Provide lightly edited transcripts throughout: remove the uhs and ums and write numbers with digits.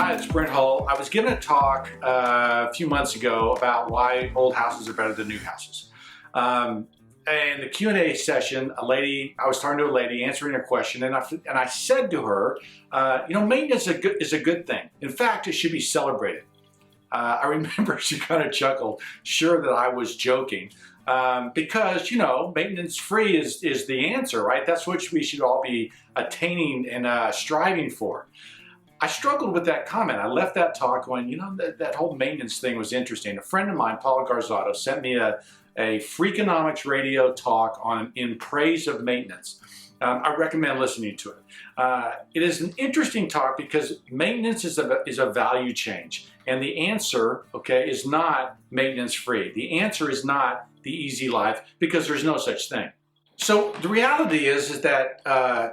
Hi, it's Brent. I was giving a talk a few months ago about why old houses are better than new houses. And the Q&A session, I was talking to a lady answering a question, and I said to her, maintenance is a good thing. In fact, it should be celebrated. I remember she kind of chuckled, sure that I was joking, because maintenance free is the answer, right? That's what we should all be attaining and striving for. I struggled with that comment. I left that talk going, that whole maintenance thing was interesting. A friend of mine, Paula Garzotto, sent me a Freakonomics radio talk in praise of maintenance. I recommend listening to it. It is an interesting talk because maintenance is a value change. And the answer, is not maintenance free. The answer is not the easy life, because there's no such thing. So the reality is that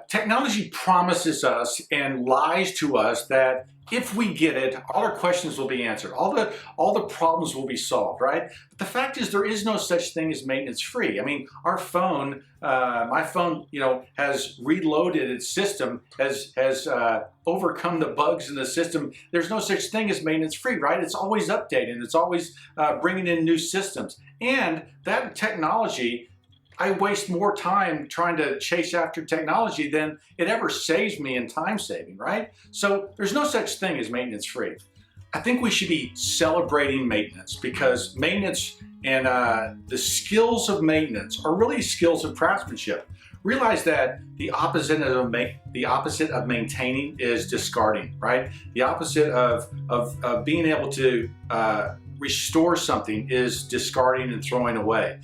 technology promises us and lies to us that if we get it, all our questions will be answered, all the problems will be solved, right? But the fact is, there is no such thing as maintenance free. I mean, our phone, my phone, has reloaded its system, has overcome the bugs in the system. There's no such thing as maintenance free, right? It's always updating. It's always bringing in new systems, and that technology. I waste more time trying to chase after technology than it ever saves me in time saving, right? So there's no such thing as maintenance free. I think we should be celebrating maintenance, because maintenance and the skills of maintenance are really skills of craftsmanship. Realize that the opposite of maintaining is discarding, right? The opposite of being able to restore something is discarding and throwing away.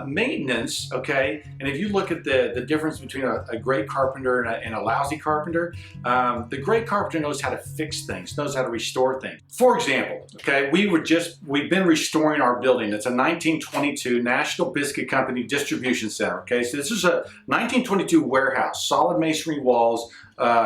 Maintenance, and if you look at the difference between a great carpenter and a lousy carpenter, the great carpenter knows how to fix things, knows how to restore things. For example, we've been restoring our building. It's a 1922 National Biscuit Company distribution center. So this is a 1922 warehouse, solid masonry walls,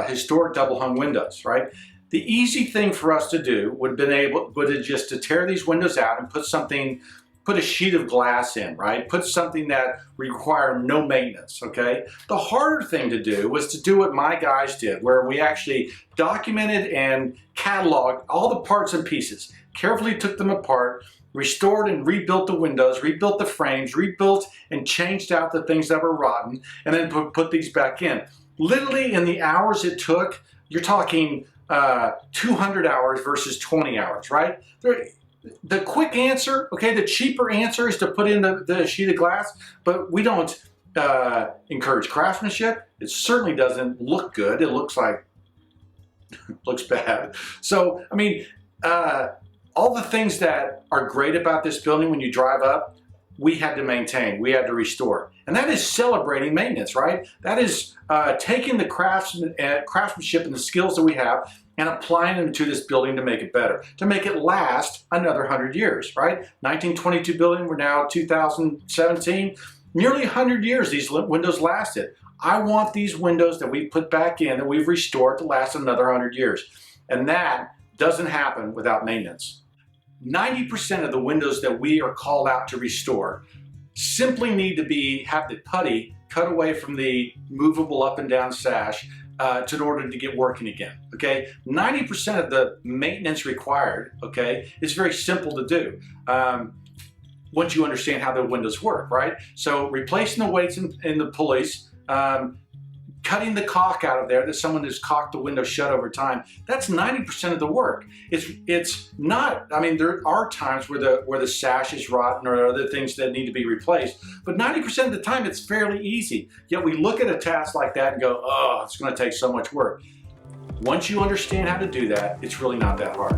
historic double hung windows, right? The easy thing for us to do would have just to tear these windows out and put a sheet of glass in, right? Put something that required no maintenance, okay? The harder thing to do was to do what my guys did, where we actually documented and cataloged all the parts and pieces, carefully took them apart, restored and rebuilt the windows, rebuilt the frames, rebuilt and changed out the things that were rotten, and then put these back in. Literally in the hours it took, you're talking 200 hours versus 20 hours, right? The quick answer, the cheaper answer is to put in the sheet of glass, but we don't encourage craftsmanship. It certainly doesn't look good. It looks bad. So, I mean, all the things that are great about this building when you drive up, we had to maintain, we had to restore. And that is celebrating maintenance, right? That is taking the craftsmanship and the skills that we have and applying them to this building to make it better, to make it last another 100 years, right? 1922 building, we're now 2017, nearly 100 years these windows lasted. I want these windows that we've put back in, that we've restored, to last another 100 years. And that doesn't happen without maintenance. 90% of the windows that we are called out to restore simply need to have the putty cut away from the movable up and down sash in order to get working again, 90% of the maintenance required, is very simple to do once you understand how the windows work, right? So replacing the weights in the pulleys, cutting the caulk out of there that someone has caulked the window shut over time, that's 90% of the work. It's not, I mean, there are times where the sash is rotten or other things that need to be replaced, but 90% of the time it's fairly easy. Yet we look at a task like that and go, oh, it's gonna take so much work. Once you understand how to do that, it's really not that hard.